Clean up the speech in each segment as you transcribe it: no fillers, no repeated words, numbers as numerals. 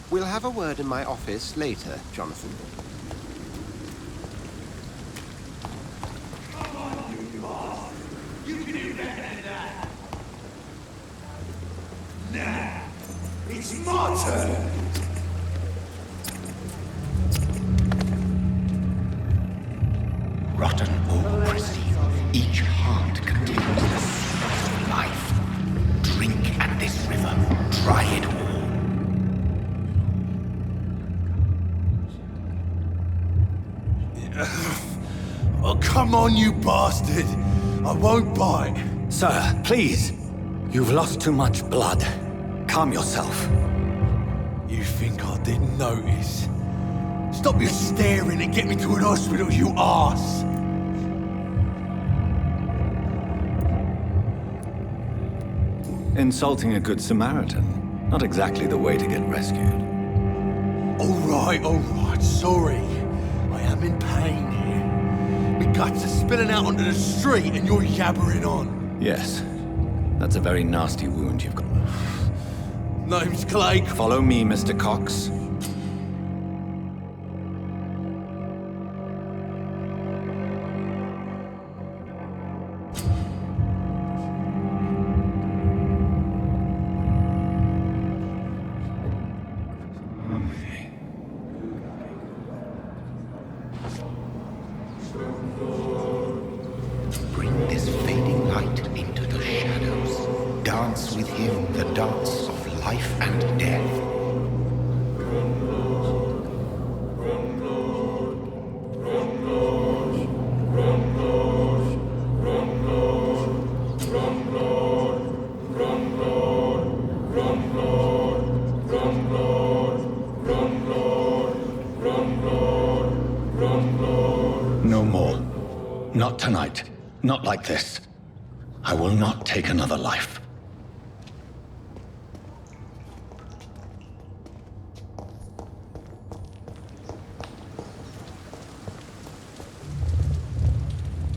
We'll have a word in my office later, Jonathan. Come on, you boss! You can do better than that! Now, it's my turn! Rotten or pristine, each heart contains the seed of life. Drink at this river, try it all. Oh, come on, you bastard! I won't bite. Sir, please. You've lost too much blood. Calm yourself. You think I didn't notice? Stop your staring and get me to an hospital, you arse! Insulting a good Samaritan. Not exactly the way to get rescued. All right, sorry. I am in pain here. My guts are spilling out onto the street and you're yabbering on. Yes. That's a very nasty wound you've got. Name's Clay. Follow me, Mr. Cox. Bring this fading light into the shadows. Dance with him the dance of life and death. No more. Not tonight. Not like this. I will not take another life.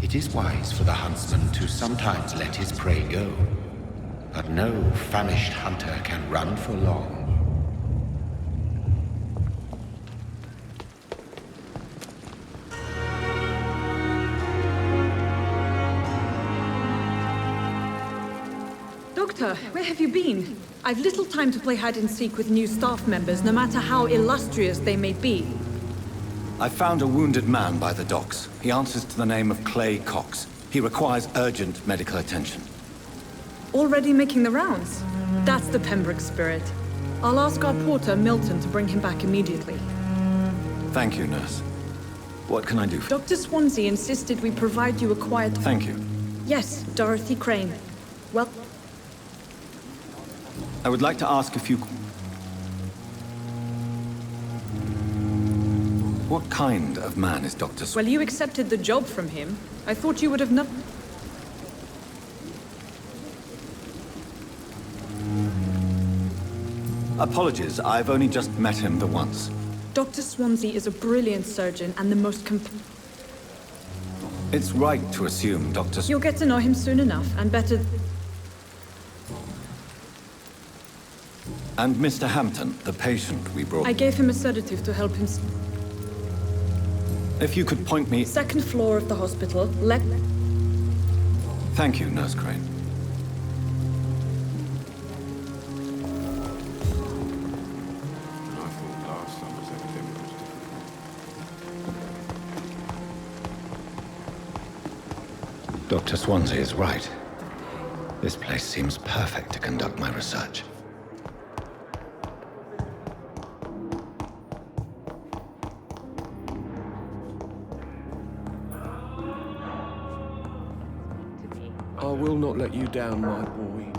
It is wise for the huntsman to sometimes let his prey go. But no famished hunter can run for long. Doctor, where have you been? I've little time to play hide-and-seek with new staff members, no matter how illustrious they may be. I found a wounded man by the docks. He answers to the name of Clay Cox. He requires urgent medical attention. Already making the rounds? That's the Pembroke spirit. I'll ask our porter, Milton, to bring him back immediately. Thank you, nurse. What can I do for you? Dr. Swansea insisted we provide you a quiet... Thank you. Yes, Dorothy Crane. Well... I would like to ask a few... What kind of man is Dr. Well, you accepted the job from him. I thought you would have not... Apologies, I've only just met him the once. Dr. Swansea is a brilliant surgeon and the most It's right to assume Dr. You'll get to know him soon enough, and better... And Mr. Hampton, the patient we brought... I gave him a sedative to help him... If you could point me... Second floor of the hospital, Thank you, Nurse Crane. Dr. Swansea is right. This place seems perfect to conduct my research. I will not let you down, my boy.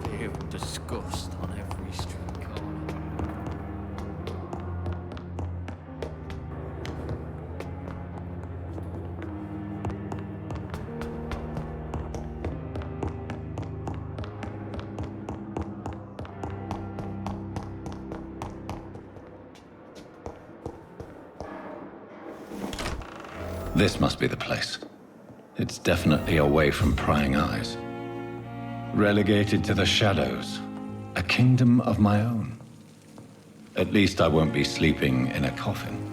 Fear and disgust on every street corner. This must be the place. It's definitely away from prying eyes. Relegated to the shadows. A kingdom of my own. At least I won't be sleeping in a coffin.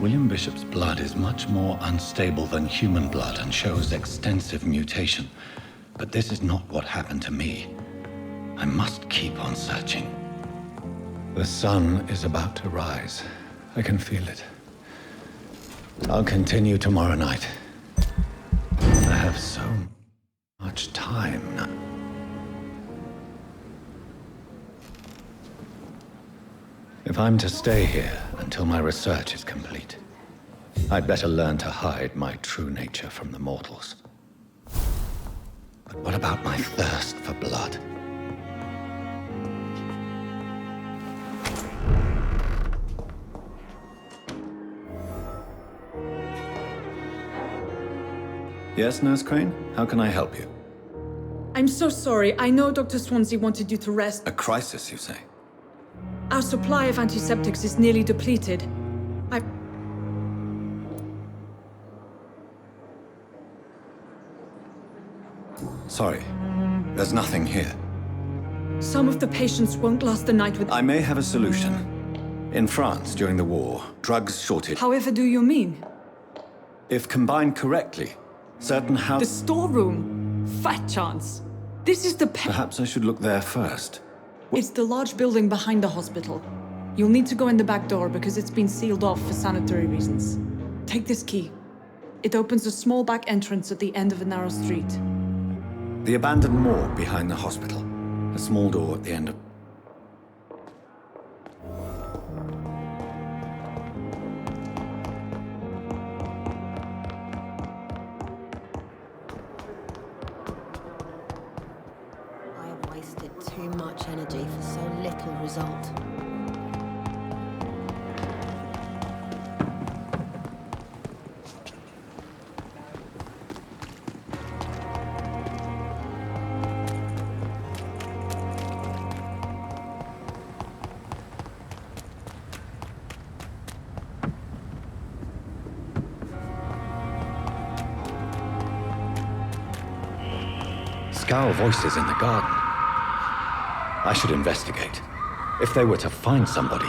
William Bishop's blood is much more unstable than human blood and shows extensive mutation. But this is not what happened to me. I must keep on searching. The sun is about to rise. I can feel it. I'll continue tomorrow night. I have so much time now. If I'm to stay here until my research is complete, I'd better learn to hide my true nature from the mortals. But what about my thirst for blood? Yes, Nurse Crane? How can I help you? I'm so sorry. I know Dr. Swansea wanted you to rest. A crisis, you say? Our supply of antiseptics is nearly depleted. Sorry. There's nothing here. Some of the patients won't last the night with... I may have a solution. In France, during the war, drugs shortage. However do you mean? If combined correctly, certain The storeroom? Fat chance. This is the... Perhaps I should look there first. It's the large building behind the hospital. You'll need to go in the back door because it's been sealed off for sanitary reasons. Take this key. It opens a small back entrance at the end of a narrow street. The abandoned morgue behind the hospital. A small door at the end of... I have wasted too much energy for so little result. Scowl voices in the garden. I should investigate. If they were to find somebody...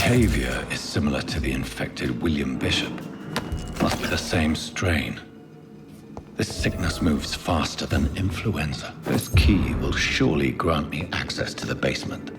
Behavior is similar to the infected William Bishop. Must be the same strain. This sickness moves faster than influenza. This key will surely grant me access to the basement.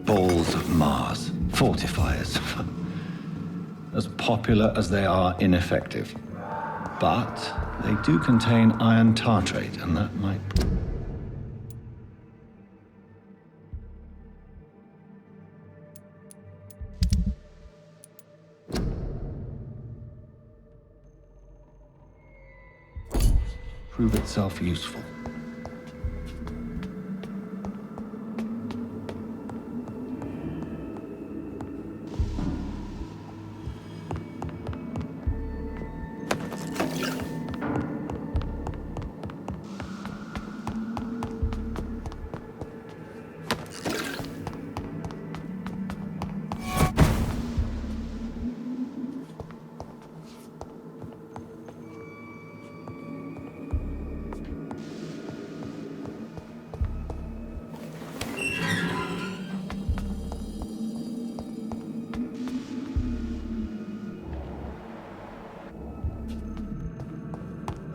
Balls of Mars, fortifiers. As popular as they are ineffective. But they do contain iron tartrate, and that might... prove itself useful.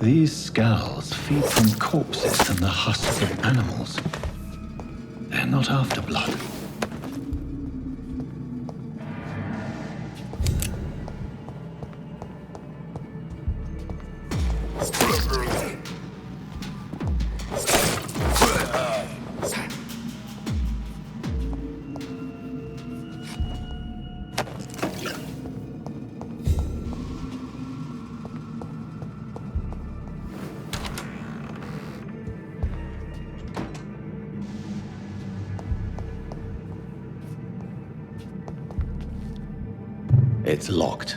These skulls feed from corpses and the husks of animals. They're not after blood. It's locked.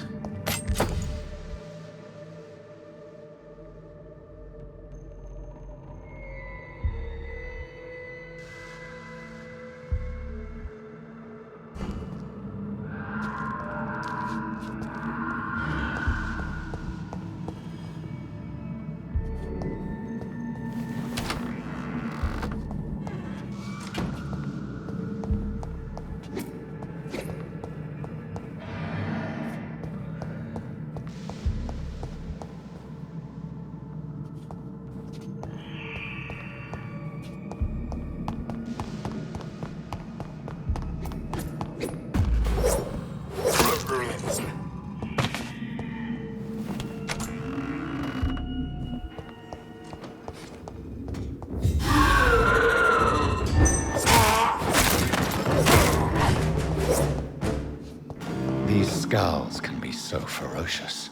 Skulls can be so ferocious.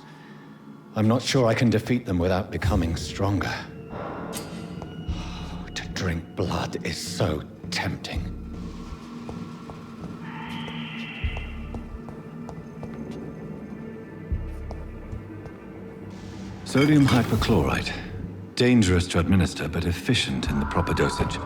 I'm not sure I can defeat them without becoming stronger. To drink blood is so tempting. Sodium hypochlorite. Dangerous to administer, but efficient in the proper dosage.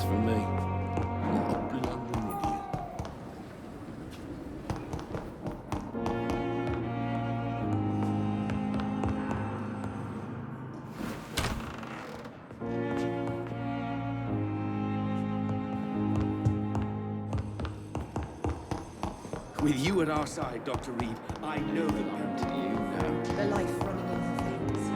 for me. What a blundering idiot. With you at our side, Dr. Reed, I know the line to you now. The life running in her veins.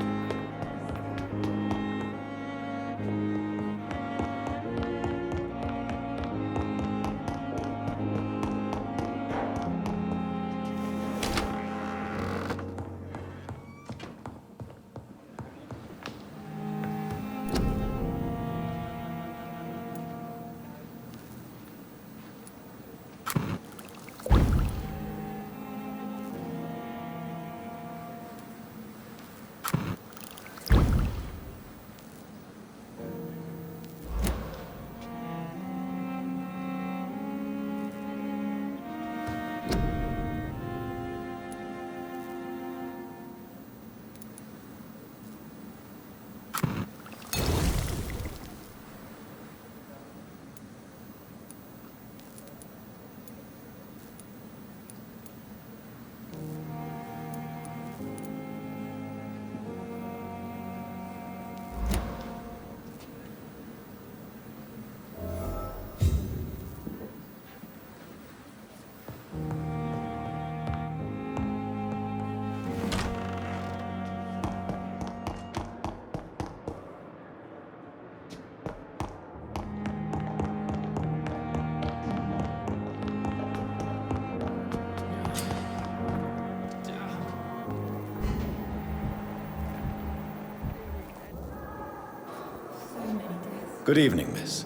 Good evening, miss.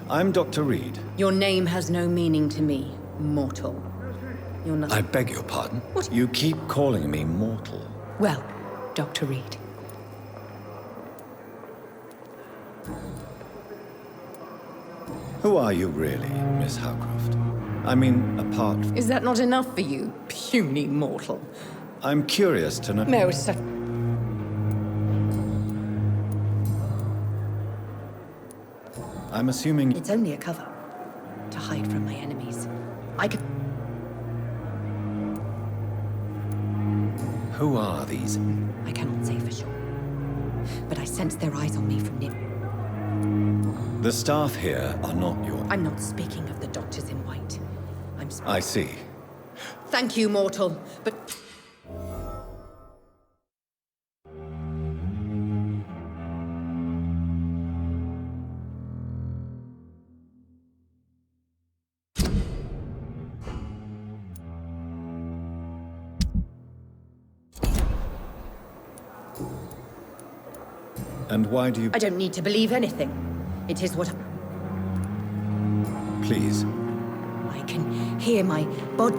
I'm Dr. Reed. Your name has no meaning to me, mortal. You're not... I beg your pardon? What? You keep calling me mortal. Well, Dr. Reed. Who are you really, Miss Howcroft? I mean, apart from... Is that not enough for you, puny mortal? I'm curious to know... No, it's such... I'm assuming... It's only a cover. To hide from my enemies. I could... Who are these? I cannot say for sure. But I sense their eyes on me from near... The staff here are not your... I'm not speaking of the doctors in white. I see. Thank you, mortal, but... And why do you... I don't need to believe anything. It is what... Please. I can hear my body...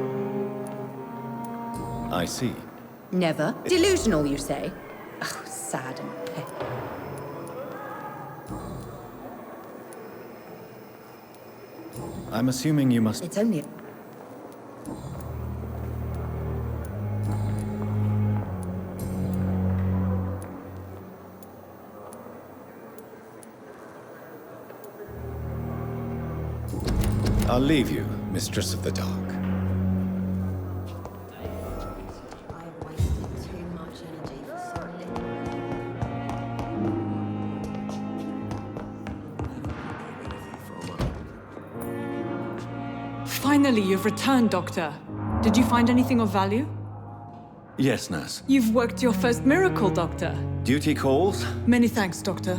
I see. Never. Delusional, you say? Oh, sad and I'm assuming you must... It's only... I'll leave you, Mistress of the Dark. I have wasted too much energy for so little. Finally, you've returned, Doctor. Did you find anything of value? Yes, nurse. You've worked your first miracle, Doctor. Duty calls? Many thanks, Doctor.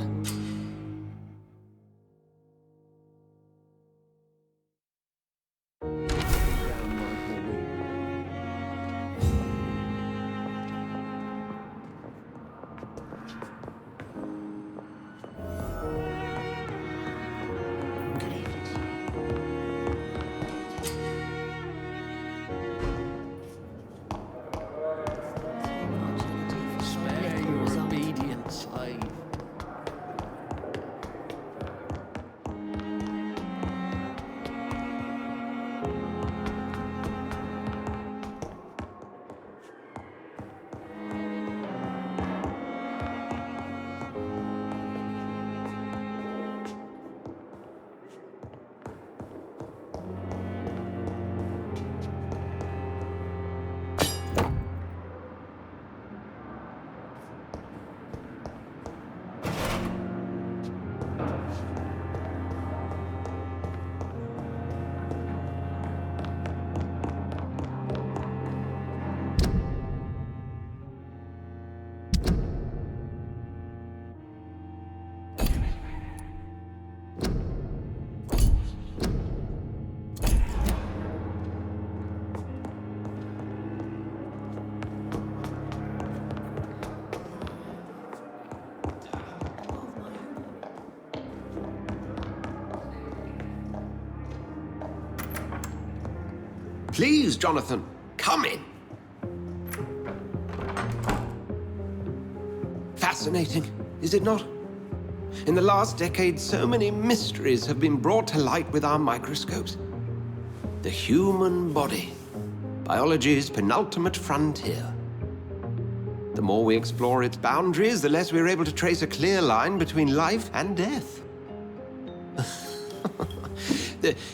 Spare your obedient slave. Please, Jonathan, come in. Fascinating, is it not? In the last decade, so many mysteries have been brought to light with our microscopes. The human body, biology's penultimate frontier. The more we explore its boundaries, the less we're able to trace a clear line between life and death.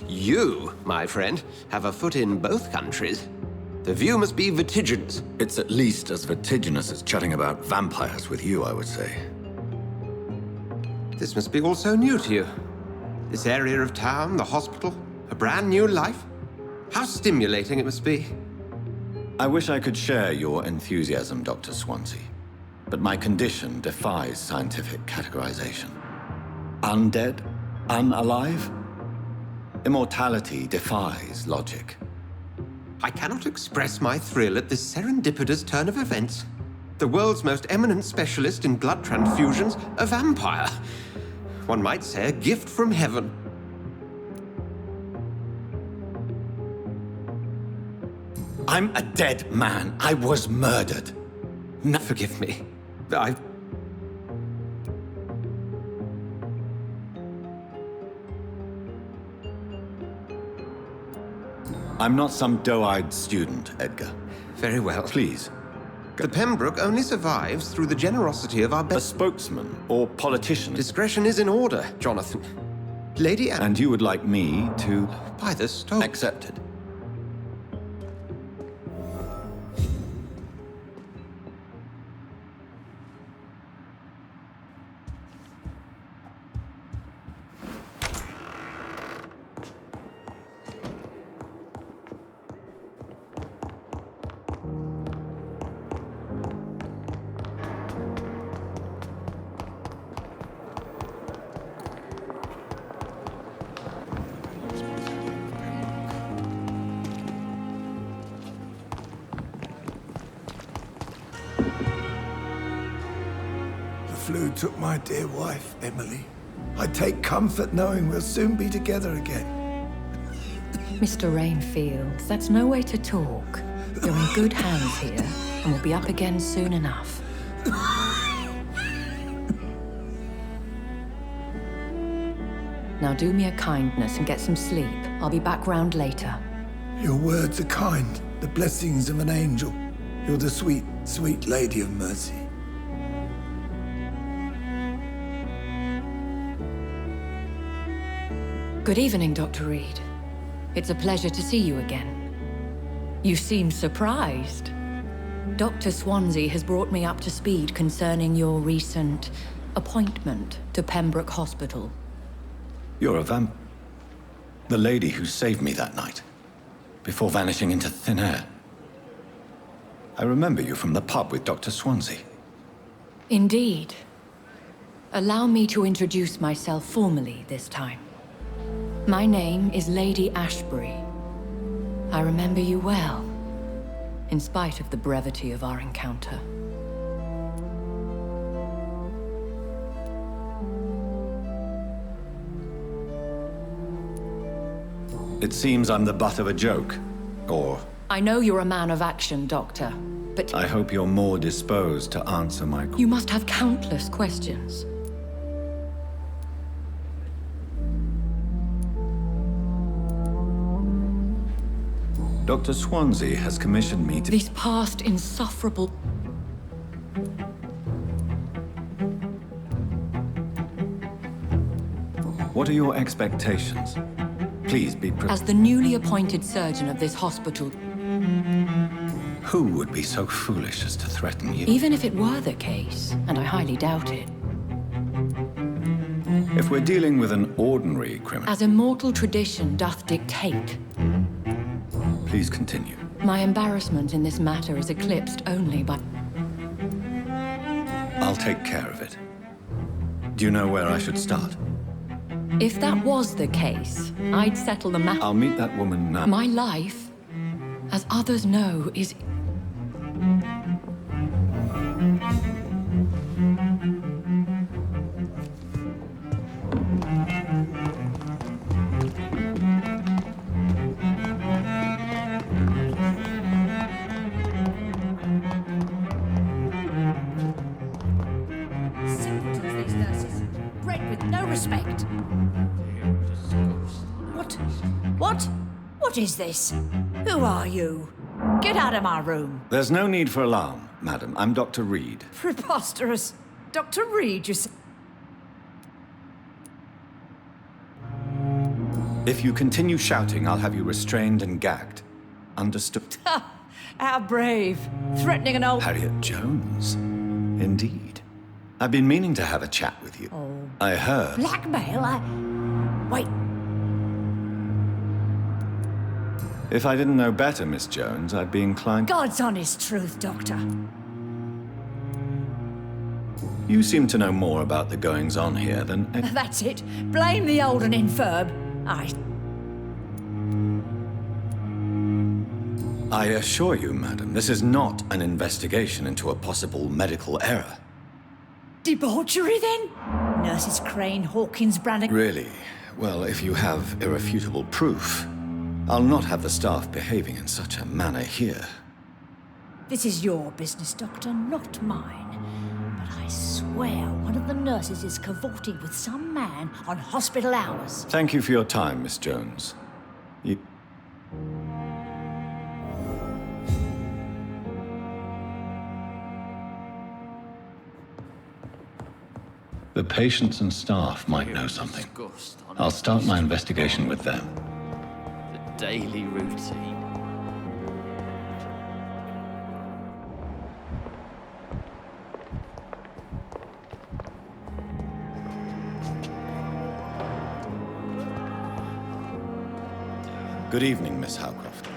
You, my friend, have a foot in both countries. The view must be vertiginous. It's at least as vertiginous as chatting about vampires with you, I would say. This must be all so new to you. This area of town, the hospital, a brand new life. How stimulating it must be. I wish I could share your enthusiasm, Dr. Swansea, but my condition defies scientific categorization. Undead? Unalive? Immortality defies logic. I cannot express my thrill at this serendipitous turn of events. The world's most eminent specialist in blood transfusions, a vampire. One might say a gift from heaven. I'm a dead man. I was murdered. No, forgive me. I'm not some doe-eyed student, Edgar. Very well. Please. The Pembroke only survives through the generosity of our A spokesman or politician. Discretion is in order, Jonathan. Lady Anne. And you would like me to... By the stone. Accepted. The flu took my dear wife, Emily. I take comfort knowing we'll soon be together again. Mr. Rainfield, that's no way to talk. You're in good hands here, and we'll be up again soon enough. Now do me a kindness and get some sleep. I'll be back round later. Your words are kind, the blessings of an angel. You're the sweet, sweet Lady of Mercy. Good evening, Dr. Reed. It's a pleasure to see you again. You seem surprised. Dr. Swansea has brought me up to speed concerning your recent appointment to Pembroke Hospital. You're a vamp... The lady who saved me that night, before vanishing into thin air. I remember you from the pub with Dr. Swansea. Indeed. Allow me to introduce myself formally this time. My name is Lady Ashbury. I remember you well, in spite of the brevity of our encounter. It seems I'm the butt of a joke, or... I know you're a man of action, Doctor, but... I hope you're more disposed to answer my... You must have countless questions. Dr. Swansea has commissioned me to... These past insufferable... What are your expectations? Please be... As the newly appointed surgeon of this hospital... Who would be so foolish as to threaten you? Even if it were the case, and I highly doubt it. If we're dealing with an ordinary criminal... As immortal tradition doth dictate... Please continue. My embarrassment in this matter is eclipsed only by... I'll take care of it. Do you know where I should start? If that was the case, I'd settle the matter. I'll meet that woman now. My life, as others know, is... What? What? What is this? Who are you? Get out of my room. There's no need for alarm, madam. I'm Dr. Reed. Preposterous. Dr. Reed, you say? If you continue shouting, I'll have you restrained and gagged. Understood? How brave. Threatening an old... Harriet Jones. Indeed. I've been meaning to have a chat with you. Oh. I heard... Blackmail? Wait. If I didn't know better, Miss Jones, I'd be inclined... God's honest truth, Doctor. You seem to know more about the goings-on here than... That's it. Blame the old and infirm. I assure you, madam, this is not an investigation into a possible medical error. Debauchery, then? Nurses Crane, Hawkins, Brannigan... Really? Well, if you have irrefutable proof, I'll not have the staff behaving in such a manner here. This is your business, Doctor, not mine. But I swear one of the nurses is cavorting with some man on hospital hours. Thank you for your time, Miss Jones. The patients and staff might know something. I'll start my investigation with them. The daily routine. Good evening, Miss Howcroft.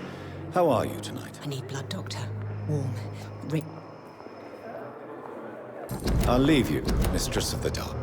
How are you tonight? I need blood, Doctor. Warm. Rick. I'll leave you, Mistress of the Dark.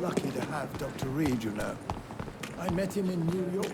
Lucky to have Dr. Reed, you know. I met him in New York.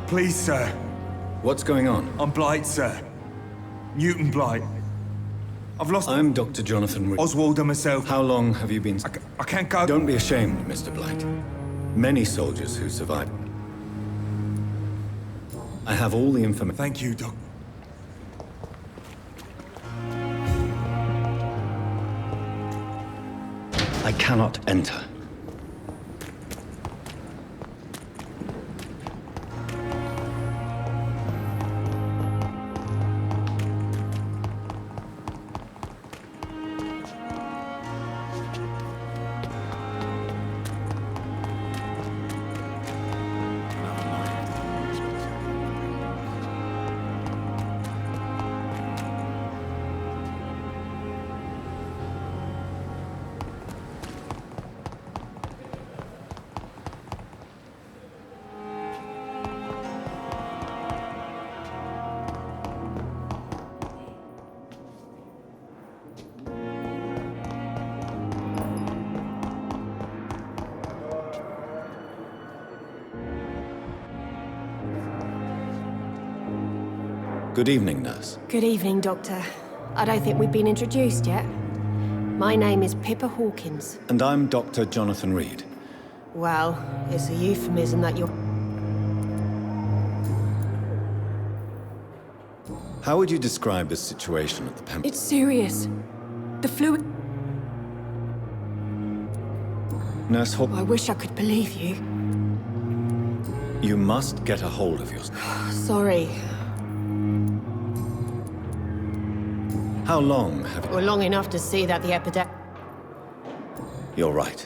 Please, sir. What's going on? I'm Blight, sir. Newton Blight. I've lost... I'm Dr. Jonathan Reed. Oswald and myself. How long have you been... I can't go... Don't be ashamed, Mr. Blight. Many soldiers who survived. I have all the information. Thank you, Doc. I cannot enter. Good evening, nurse. Good evening, Doctor. I don't think we've been introduced yet. My name is Pippa Hawkins. And I'm Dr. Jonathan Reed. Well, it's a euphemism that you're... How would you describe the situation at the Pem... It's serious. The fluid... Nurse Hawkins, I wish I could believe you. you must get a hold of yourself. Sorry. How long have you... Well, long enough to see that the epidemic... You're right.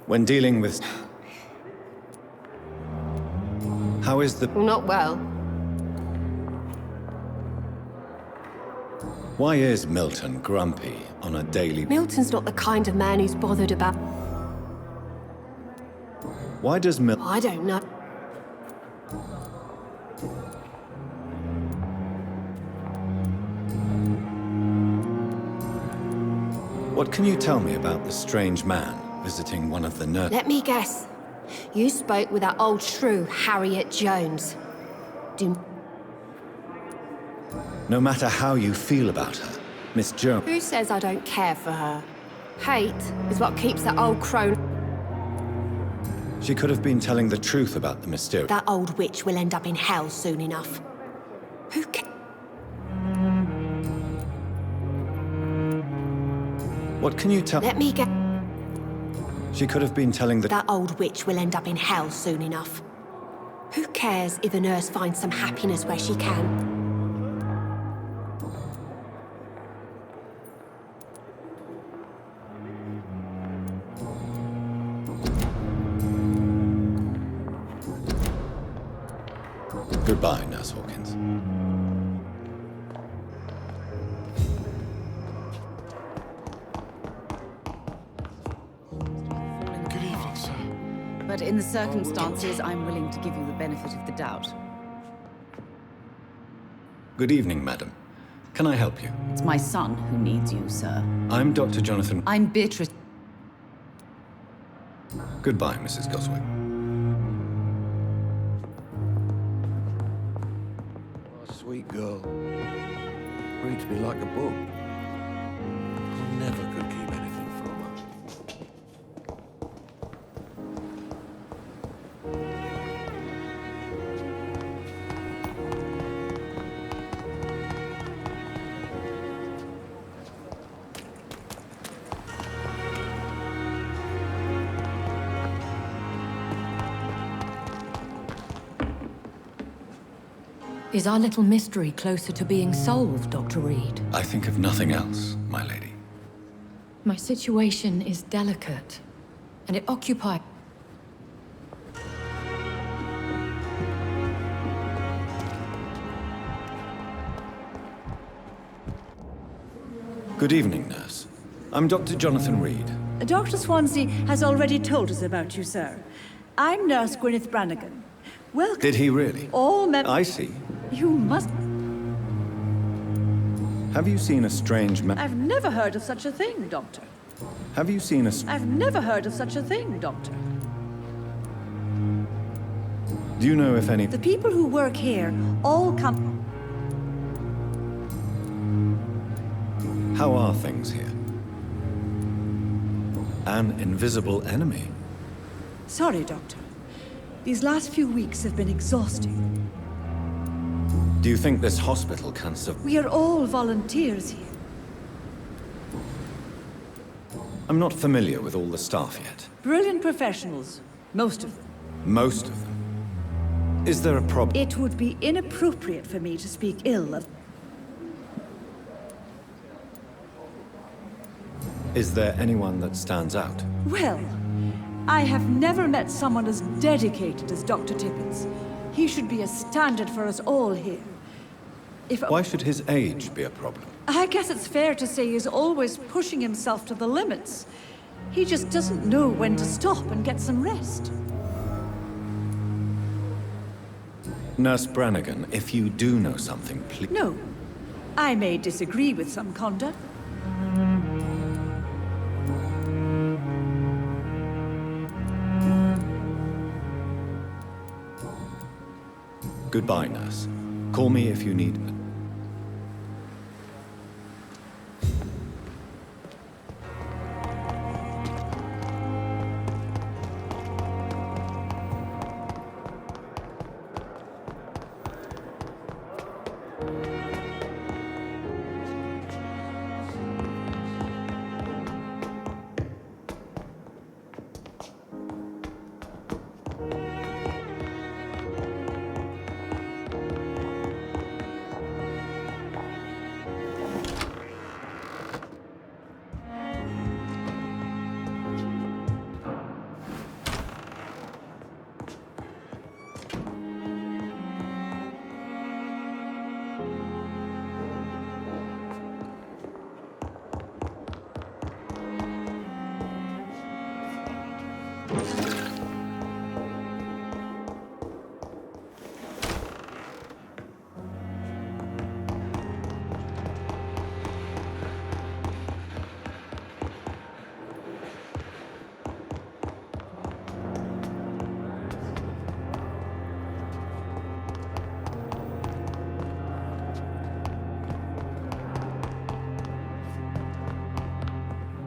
When dealing with... How is the... Well, not well. Why is Milton grumpy on a daily... Milton's not the kind of man who's bothered about... Why does Milton... I don't know. What can you tell me about the strange man visiting one of the nurses? Let me guess. You spoke with that old shrew, Harriet Jones. No matter how you feel about her, Miss Jones... Who says I don't care for her? Hate is what keeps that old crone... She could have been telling the truth about the mysterious... That old witch will end up in hell soon enough. Who ca... What can you tell... Let me get... She could have been telling the... That old witch will end up in hell soon enough. Who cares if the nurse finds some happiness where she can? Goodbye, Nurse Hawkins. Good evening, sir. But in the circumstances, I'm willing to give you the benefit of the doubt. Good evening, madam. Can I help you? It's my son who needs you, sir. I'm Dr. Jonathan... I'm Beatrice. Goodbye, Mrs. Goswick. Oh, sweet girl. Reads me like a book. I never could keep anything from her. Is our little mystery closer to being solved, Dr. Reed? I think of nothing else, my lady. My situation is delicate, and it occupies... Good evening, nurse. I'm Dr. Jonathan Reed. Dr. Swansea has already told us about you, sir. I'm Nurse Gwyneth Brannigan. Welcome. Did he really? All men... I see. You must... Have you seen a strange man? I've never heard of such a thing, Doctor. Have you seen a... I've never heard of such a thing, Doctor. Do you know if any... The people who work here all come... How are things here? An invisible enemy. Sorry, Doctor. These last few weeks have been exhausting. Do you think this hospital can survive? We are all volunteers here. I'm not familiar with all the staff yet. Brilliant professionals. Most of them. Most of them. Is there a problem? It would be inappropriate for me to speak ill of... Is there anyone that stands out? Well, I have never met someone as dedicated as Dr. Tippins. He should be a standard for us all here. Why should his age be a problem? I guess it's fair to say he's always pushing himself to the limits. He just doesn't know when to stop and get some rest. Nurse Brannigan, if you do know something, please... No. I may disagree with some conduct. Goodbye, nurse. Call me if you need...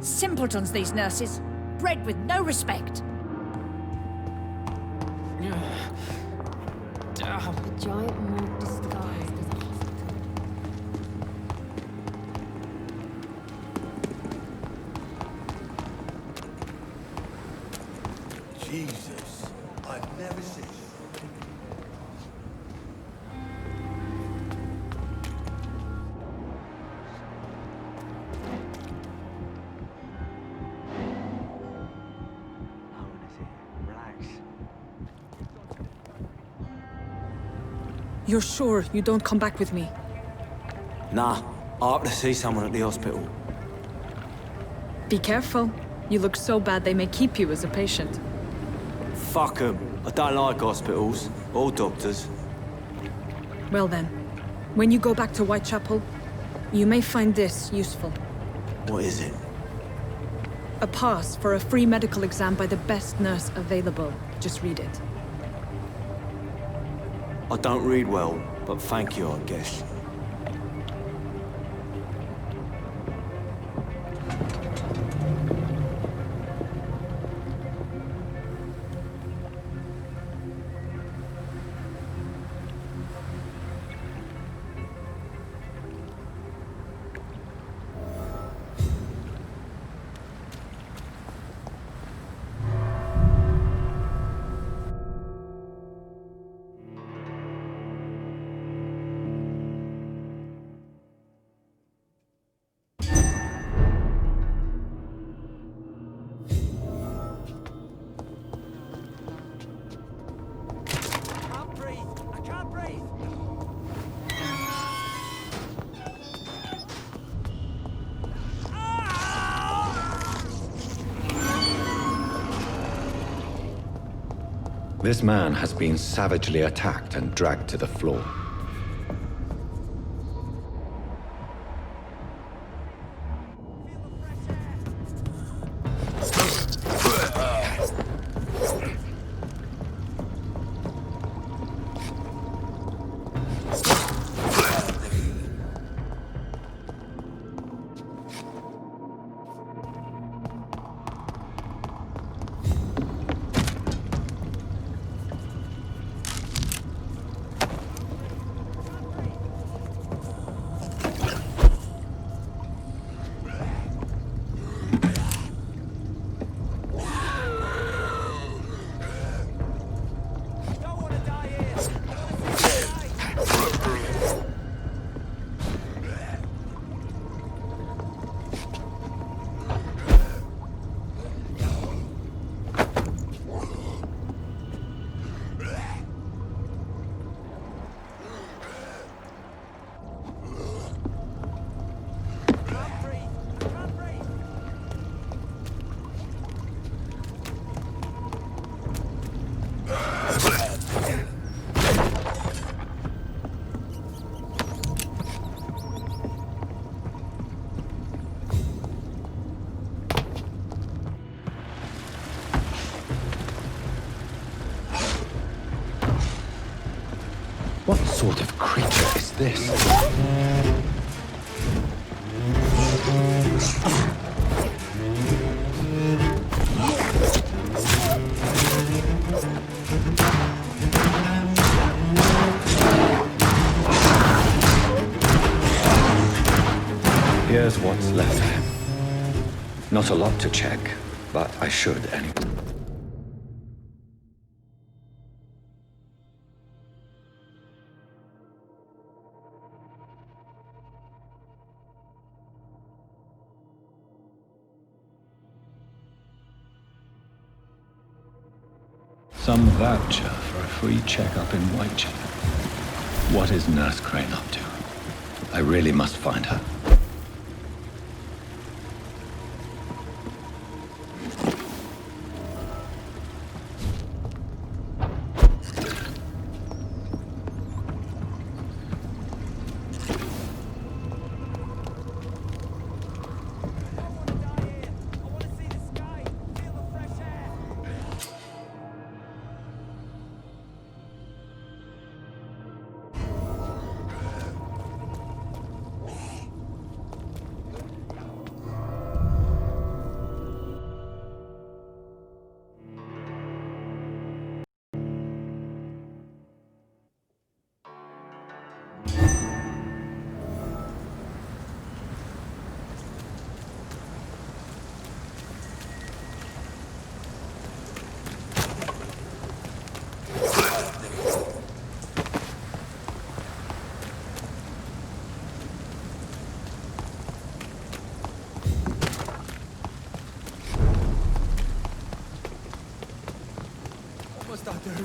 Simpletons, these nurses. Bred with no respect. A giant morgue disguised as a hospital. Jesus, I've never seen it. You're sure you don't come back with me? Nah, I have to see someone at the hospital. Be careful. You look so bad they may keep you as a patient. Fuck 'em. I don't like hospitals, or doctors. Well then, when you go back to Whitechapel, you may find this useful. What is it? A pass for a free medical exam by the best nurse available. Just read it. I don't read well, but thank you, I guess. This man has been savagely attacked and dragged to the floor. this? Here's what's left of him. Not a lot to check, but I should anyway. Some voucher for a free checkup in Whitechapel. What is Nurse Crane up to? I really must find her. What must I do?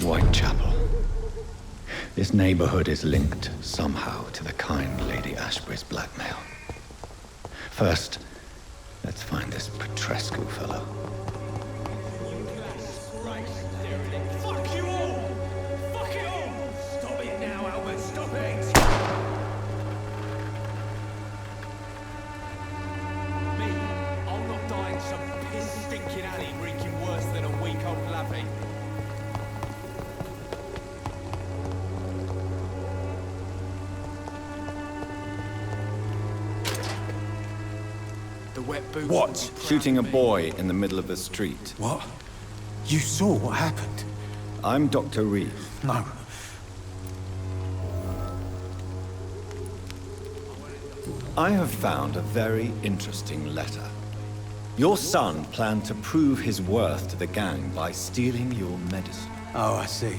Whitechapel. This neighborhood is linked somehow to the kind Lady Ashbury's blackmail. First, let's find this Petrescu fellow. Fuck you all! Fuck it all! Stop it now, Albert, stop it! Me, I'll not die in some piss-stinking alley reeking worse than a week-old lappy. The wet boots. What? Shooting a boy in the middle of the street. What? You saw what happened? I'm Dr. Reed. No. I have found a very interesting letter. Your son planned to prove his worth to the gang by stealing your medicine. Oh, I see.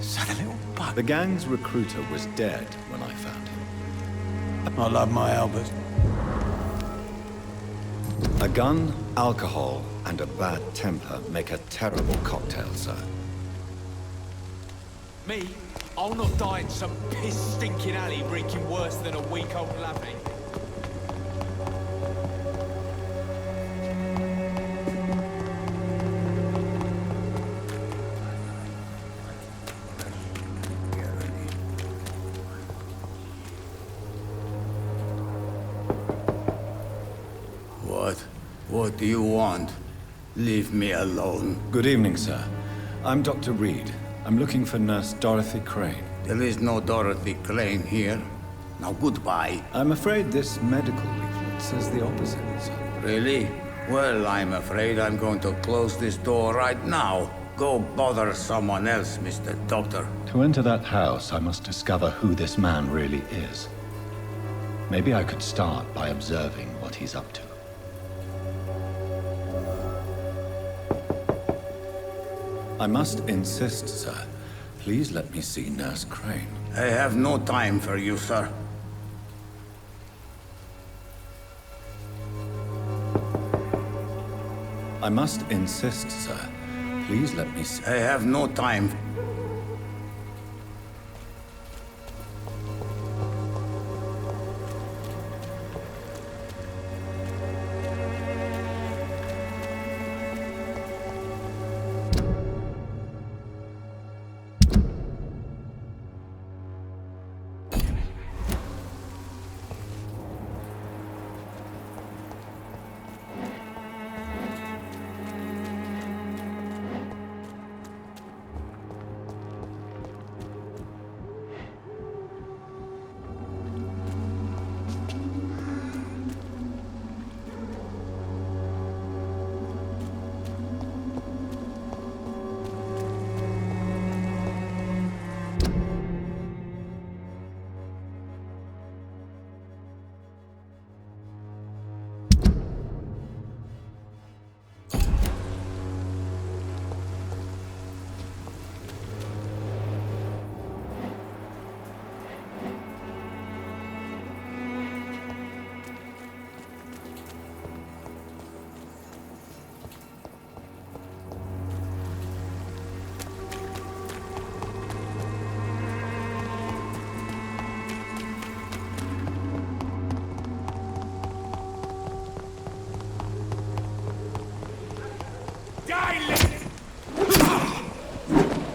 So the little bug. The gang's recruiter was dead when I found him. I love my Albert. A gun, alcohol, and a bad temper make a terrible cocktail, sir. Me, I'll not die in some piss-stinking alley reeking worse than a week-old lappy. What do you want? Leave me alone. Good evening, sir. I'm Dr. Reed. I'm looking for Nurse Dorothy Crane. There is no Dorothy Crane here. Now goodbye. I'm afraid this medical leaflet says the opposite, sir. Really? Well, I'm afraid I'm going to close this door right now. Go bother someone else, Mr. Doctor. To enter that house, I must discover who this man really is. Maybe I could start by observing what he's up to. I must insist, sir. Please let me see Nurse Crane. I have no time for you, sir. I must insist, sir. Please let me see. I have no time.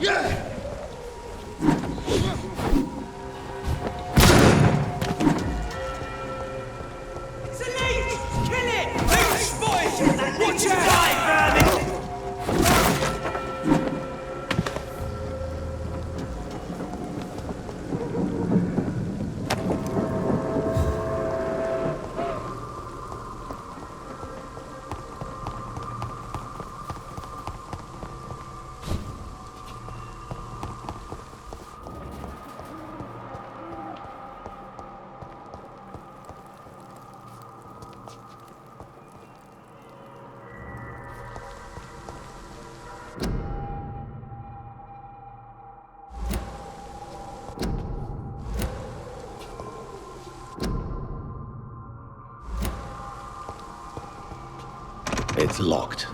It's a leech! Kill it! Leech boy! Watch out! It's locked.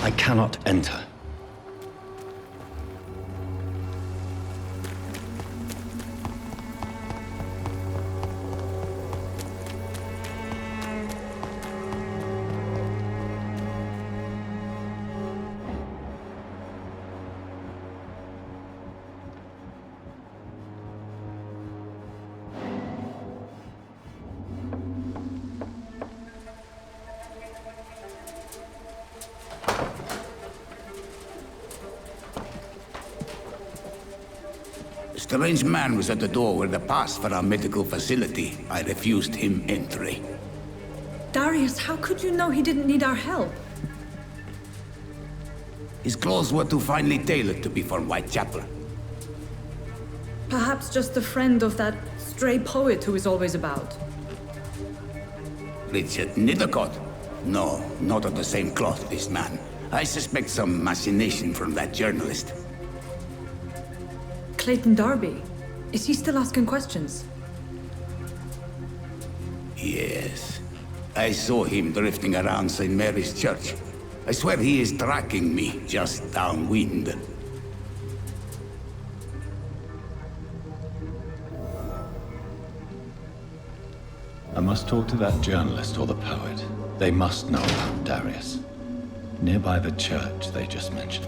I cannot enter. A strange man was at the door with a pass for our medical facility. I refused him entry. Darius, how could you know he didn't need our help? His clothes were too finely tailored to be for Whitechapel. Perhaps just a friend of that stray poet who is always about. Richard Nithercott? No, not of the same cloth, this man. I suspect some machination from that journalist. Clayton Darby. Is he still asking questions? Yes. I saw him drifting around St. Mary's Church. I swear he is tracking me just downwind. I must talk to that journalist or the poet. They must know about Darius. Nearby the church they just mentioned.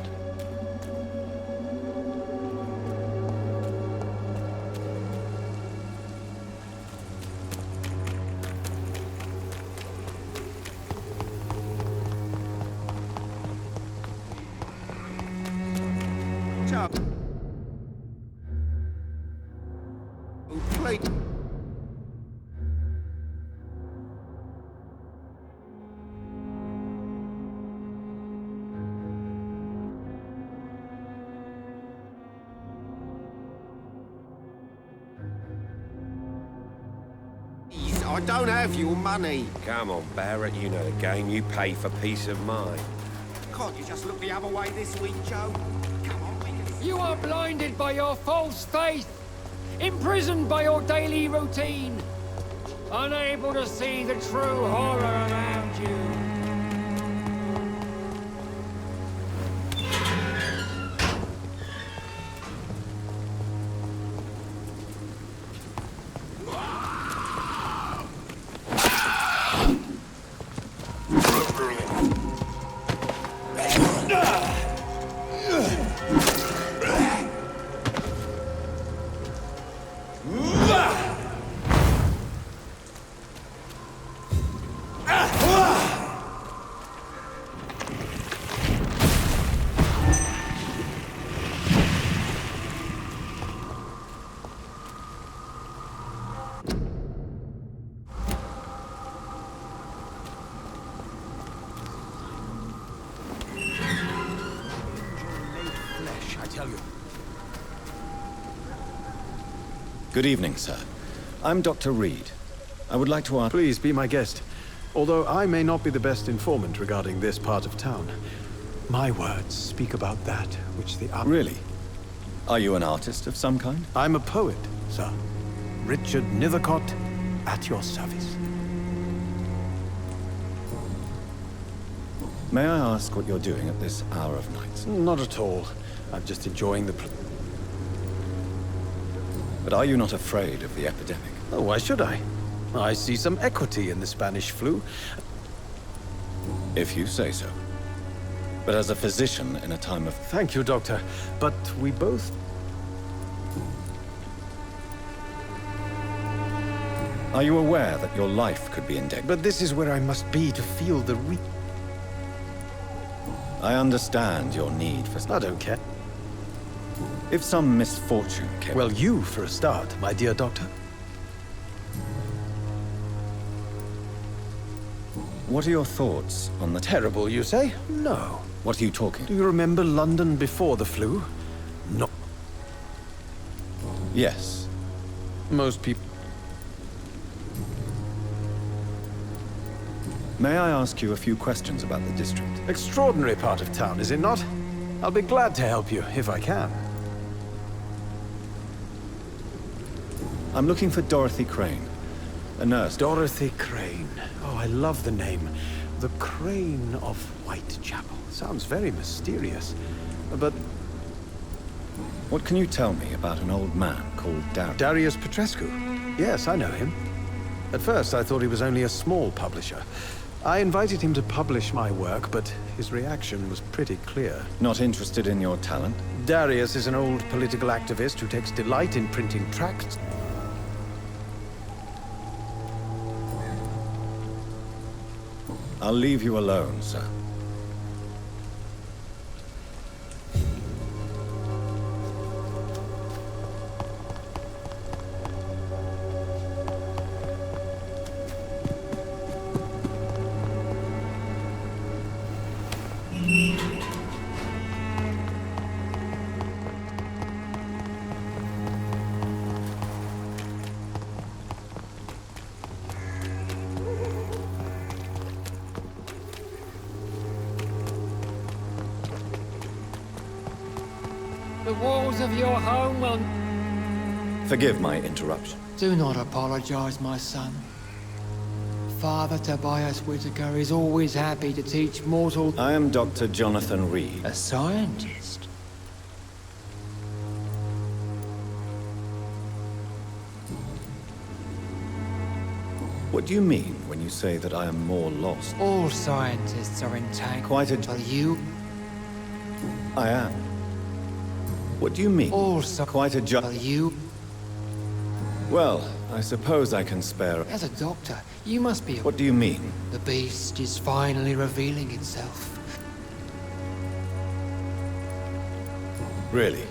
I don't have your money. Come on, Barrett, you know the game. You pay for peace of mind. Can't you just look the other way this week, Joe? Come on, we can... You are blinded by your false faith, imprisoned by your daily routine, unable to see the true horror around you. Good evening, sir. I'm Dr. Reed. I would like to ask... Please be my guest. Although I may not be the best informant regarding this part of town, my words speak about that which the... Really? Are you an artist of some kind? I'm a poet, sir. Richard Nethercott, at your service. May I ask what you're doing at this hour of night? Not at all. I'm just enjoying the... But are you not afraid of the epidemic? Oh, why should I? I see some equity in the Spanish flu. If you say so. But as a physician in a time of... Thank you, Doctor. But we both... Are you aware that your life could be in danger? But this is where I must be to feel the I understand your need for... I don't care. If some misfortune came... Well, you for a start, my dear Doctor. What are your thoughts on the... Terrible, you say? No. What are you talking? Do you remember London before the flu? No. Yes. Most people... May I ask you a few questions about the district? Extraordinary part of town, is it not? I'll be glad to help you, if I can. I'm looking for Dorothy Crane, a nurse. Dorothy Crane. Oh, I love the name. The Crane of Whitechapel. Sounds very mysterious. But... What can you tell me about an old man called Darius? Darius Petrescu. Yes, I know him. At first, I thought he was only a small publisher. I invited him to publish my work, but his reaction was pretty clear. Not interested in your talent? Darius is an old political activist who takes delight in printing tracts. I'll leave you alone, sir. The walls of your home will... Forgive my interruption. Do not apologize, my son. Father Tobias Whitaker is always happy to teach mortal... I am Dr. Jonathan Reed. A scientist? What do you mean when you say that I am more lost? All scientists are entangled. Quite a... But you... I am. What do you mean? Also... Quite a But you... Well, I suppose I can spare... As a doctor, you must be... What do you mean? The beast is finally revealing itself. Really?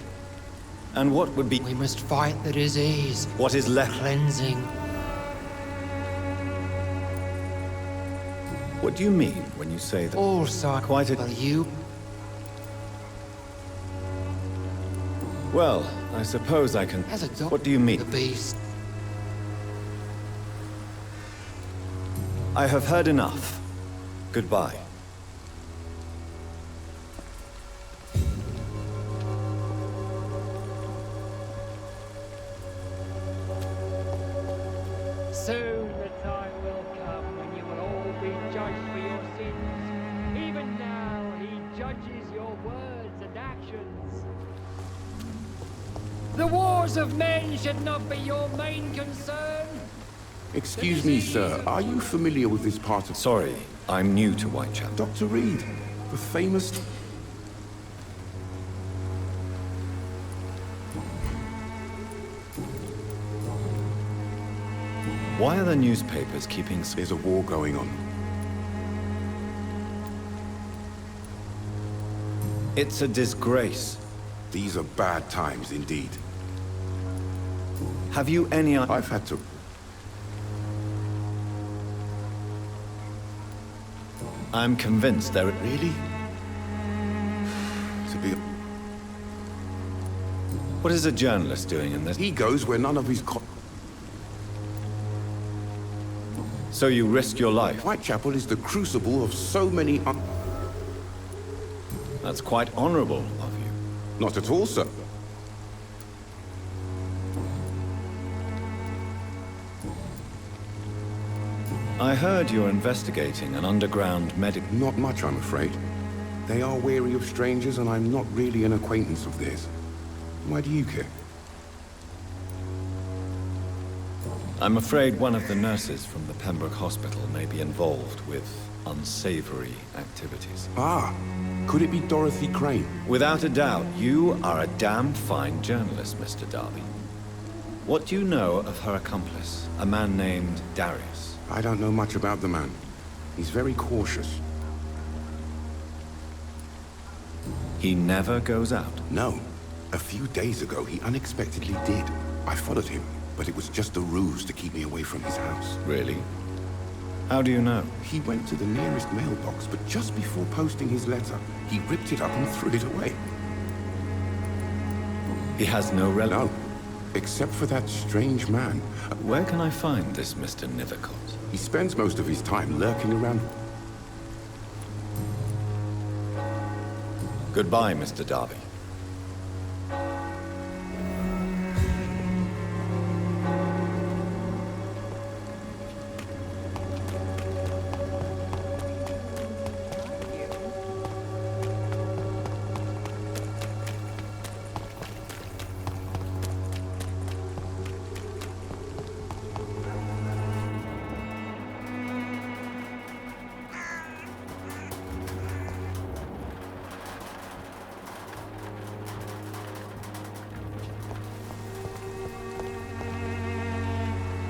And what would be... We must fight the disease. What is left? Cleansing. What do you mean when you say that... Also... Quite a... But you... Well, I suppose I can... As a doctor... What do you mean? The beast... I have heard enough. Goodbye. Soon the time will come when you will all be judged for your sins. Even now, he judges your words and actions. The wars of men should not be your main concern. Excuse me, sir. Are you familiar with this part of... Sorry, I'm new to Whitechapel. Dr. Reed, the famous... Why are the newspapers keeping... There's a war going on. It's a disgrace. These are bad times indeed. Have you any... I've had to... I'm convinced there... Really? To be... What is a journalist doing in this? He goes where none of his So you risk your life? Whitechapel is the crucible of so many That's quite honorable of you. Not at all, sir. I heard you're investigating an underground medic... Not much, I'm afraid. They are wary of strangers, and I'm not really an acquaintance of theirs. Why do you care? I'm afraid one of the nurses from the Pembroke Hospital may be involved with unsavory activities. Ah, could it be Dorothy Crane? Without a doubt, you are a damn fine journalist, Mr. Darby. What do you know of her accomplice, a man named Darius? I don't know much about the man. He's very cautious. He never goes out? No. A few days ago, he unexpectedly did. I followed him, but it was just a ruse to keep me away from his house. Really? How do you know? He went to the nearest mailbox, but just before posting his letter, he ripped it up and threw it away. He has no relative? No, except for that strange man. Where can I find this Mr. Nivicott? He spends most of his time lurking around. Goodbye, Mr. Darby.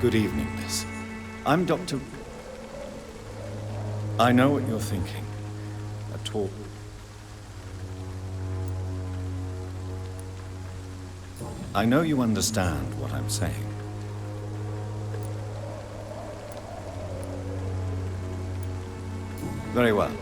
Good evening, miss. I'm Dr. I know what you're thinking. A talk. I know you understand what I'm saying. Very well.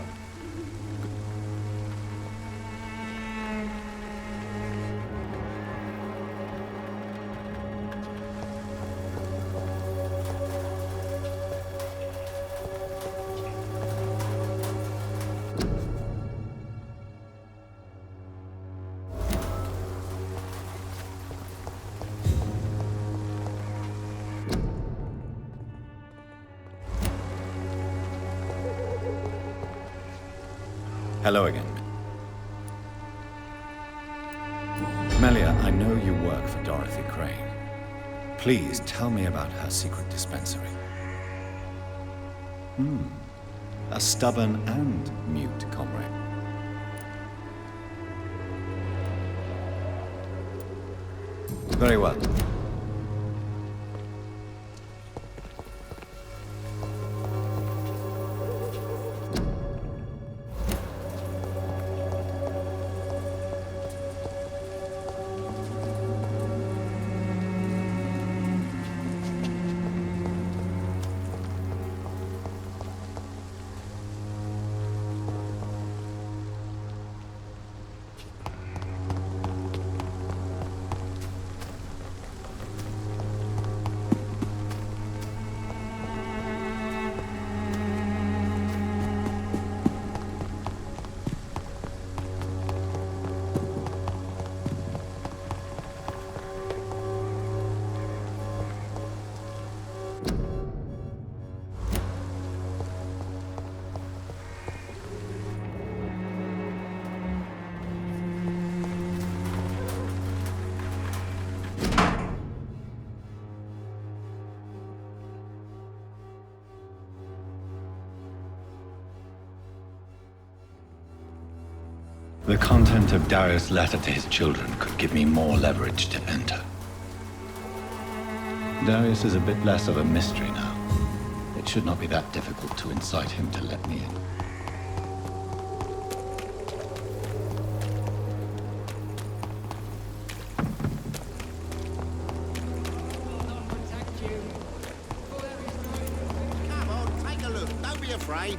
Hello again. Melia, I know you work for Dorothy Crane. Please tell me about her secret dispensary. A stubborn and mute comrade. Very well. The content of Darius' letter to his children could give me more leverage to enter. Darius is a bit less of a mystery now. It should not be that difficult to incite him to let me in. Come on, take a look. Don't be afraid.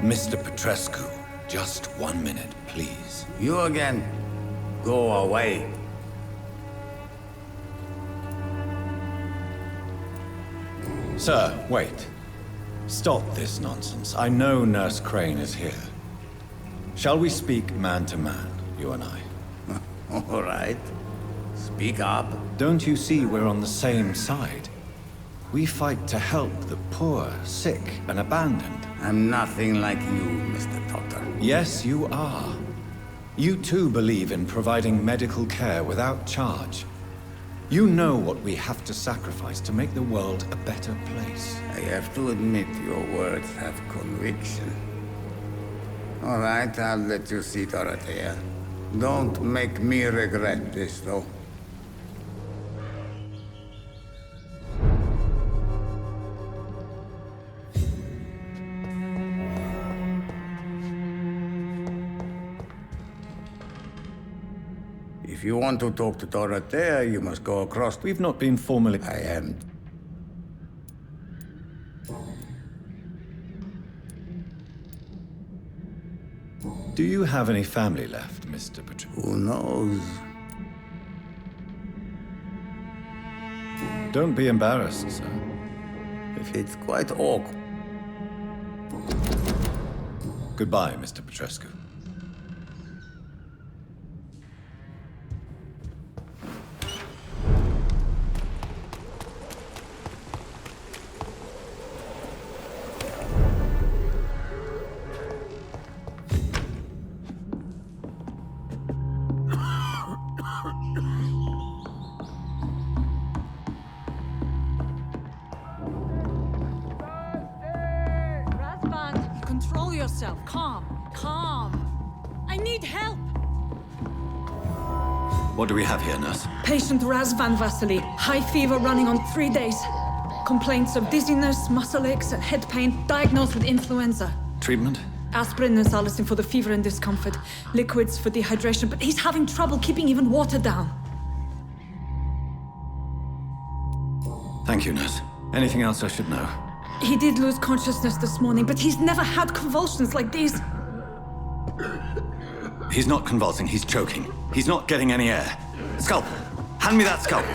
Mr. Petrescu, just 1 minute, please. You again. Go away. Sir, wait. Stop this nonsense. I know Nurse Crane is here. Shall we speak man to man, you and I? All right. Speak up. Don't you see we're on the same side? We fight to help the poor, sick, and abandoned. I'm nothing like you, Mr. Doctor. Yes, you are. You too believe in providing medical care without charge. You know what we have to sacrifice to make the world a better place. I have to admit your words have conviction. All right, I'll let you see Dorothea. Don't make me regret this, though. If you want to talk to Dorothea, you must go across. We've not been formally... I am. Do you have any family left, Mr. Petrescu? Who knows? Don't be embarrassed, sir. If it's quite awkward. Goodbye, Mr. Petrescu. Control yourself. Calm. Calm. I need help. What do we have here, nurse? Patient Razvan Vasily. High fever running on 3 days. Complaints of dizziness, muscle aches, and head pain. Diagnosed with influenza. Treatment? Aspirin and salicin for the fever and discomfort. Liquids for dehydration, but he's having trouble keeping even water down. Thank you, nurse. Anything else I should know? He did lose consciousness this morning, but he's never had convulsions like these. He's not convulsing, he's choking. He's not getting any air. Scalpel! Hand me that scalpel!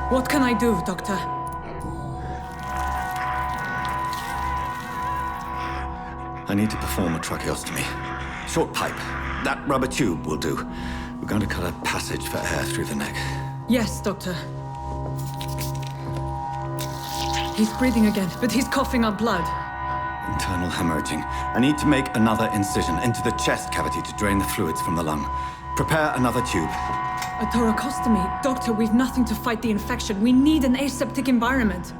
What can I do, Doctor? I need to perform a tracheostomy. Short pipe. That rubber tube will do. We're going to cut a passage for air through the neck. Yes, Doctor. He's breathing again, but he's coughing up blood. Internal hemorrhaging. I need to make another incision into the chest cavity to drain the fluids from the lung. Prepare another tube. A thoracostomy? Doctor, we've nothing to fight the infection. We need an aseptic environment.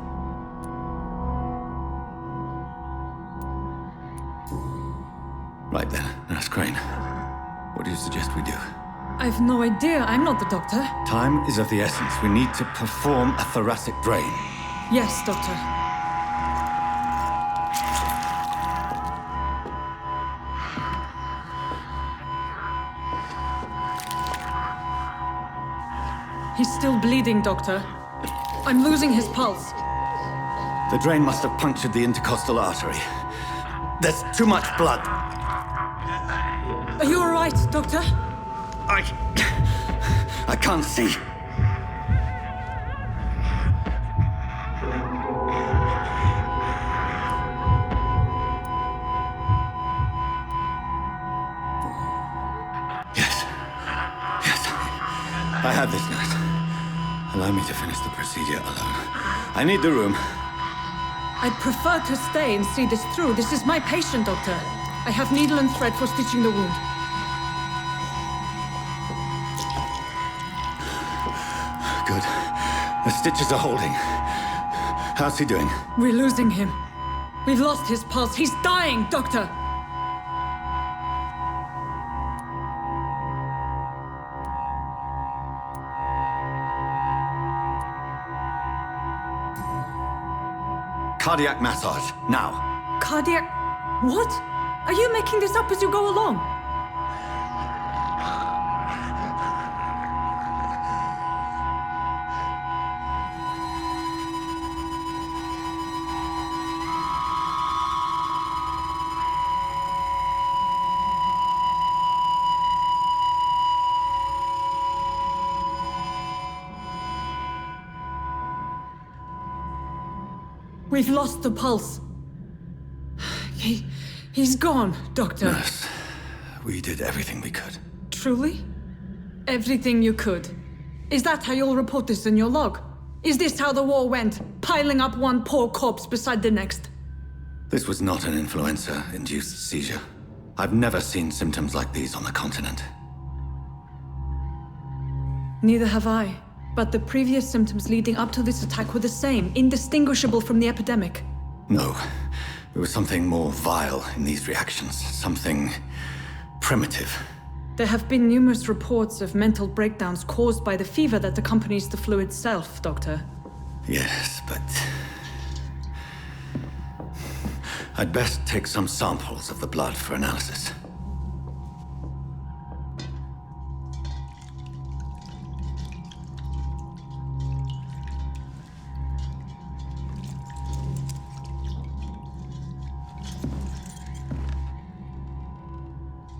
Right then, Nurse Crane. What do you suggest we do? I've no idea. I'm not the doctor. Time is of the essence. We need to perform a thoracic drain. Yes, Doctor. He's still bleeding, Doctor. I'm losing his pulse. The drain must have punctured the intercostal artery. There's too much blood. Are you all right, Doctor? I can't see. I have this, nurse. Allow me to finish the procedure alone. I need the room. I'd prefer to stay and see this through. This is my patient, Doctor. I have needle and thread for stitching the wound. Good. The stitches are holding. How's he doing? We're losing him. We've lost his pulse. He's dying, Doctor! Cardiac massage, now. Cardiac... What? Are you making this up as you go along? We've lost the pulse. He's gone, Doctor. Nurse, we did everything we could. Truly? Everything you could? Is that how you'll report this in your log? Is this how the war went? Piling up one poor corpse beside the next? This was not an influenza-induced seizure. I've never seen symptoms like these on the continent. Neither have I. But the previous symptoms leading up to this attack were the same, indistinguishable from the epidemic. No. There was something more vile in these reactions. Something primitive. There have been numerous reports of mental breakdowns caused by the fever that accompanies the flu itself, Doctor. Yes, but... I'd best take some samples of the blood for analysis.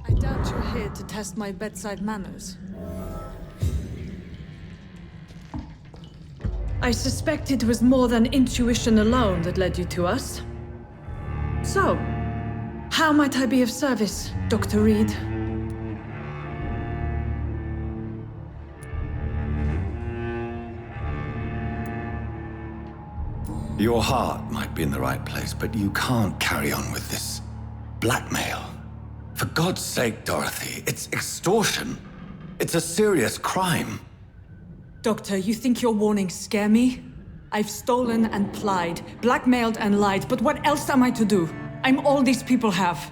I doubt you're here to test my bedside manners. I suspect it was more than intuition alone that led you to us. So, how might I be of service, Dr. Reed? Your heart might be in the right place, but you can't carry on with this blackmail. For God's sake, Dorothy, it's extortion. It's a serious crime. Doctor, you think your warnings scare me? I've stolen and plied, blackmailed and lied, but what else am I to do? I'm all these people have.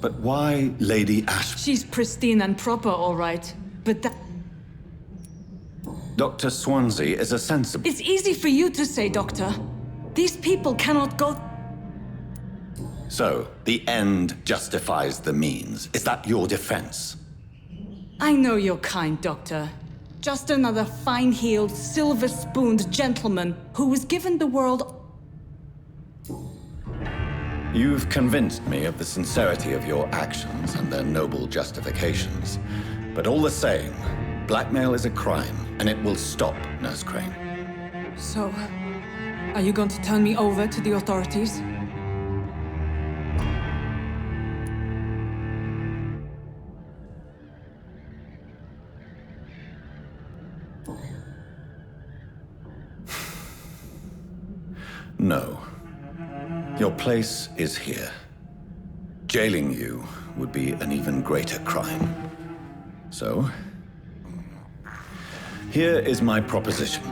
But why Lady Ash? She's pristine and proper, all right, but that... Dr. Swansea is a sensible... It's easy for you to say, Doctor. These people cannot go... So, the end justifies the means. Is that your defense? I know you're kind, Doctor. Just another fine-heeled, silver-spooned gentleman who was given the world... You've convinced me of the sincerity of your actions and their noble justifications. But all the same, blackmail is a crime, and it will stop, Nurse Crane. So, are you going to turn me over to the authorities? No. Your place is here. Jailing you would be an even greater crime. So, here is my proposition.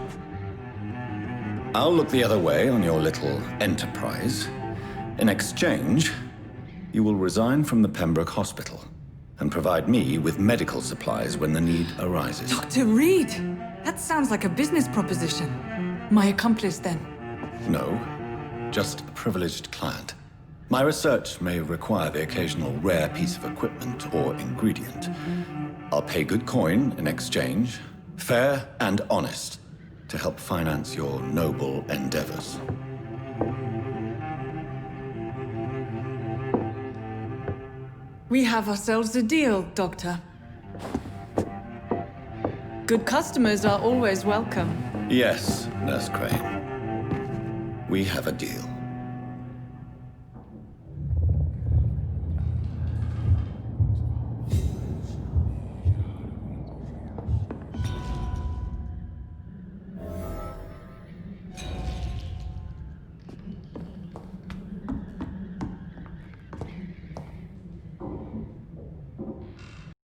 I'll look the other way on your little enterprise. In exchange, you will resign from the Pembroke Hospital and provide me with medical supplies when the need arises. Dr. Reed! That sounds like a business proposition. My accomplice, then? No, just a privileged client. My research may require the occasional rare piece of equipment or ingredient. I'll pay good coin in exchange, fair and honest, to help finance your noble endeavors. We have ourselves a deal, Doctor. Good customers are always welcome. Yes, Nurse Crane. We have a deal.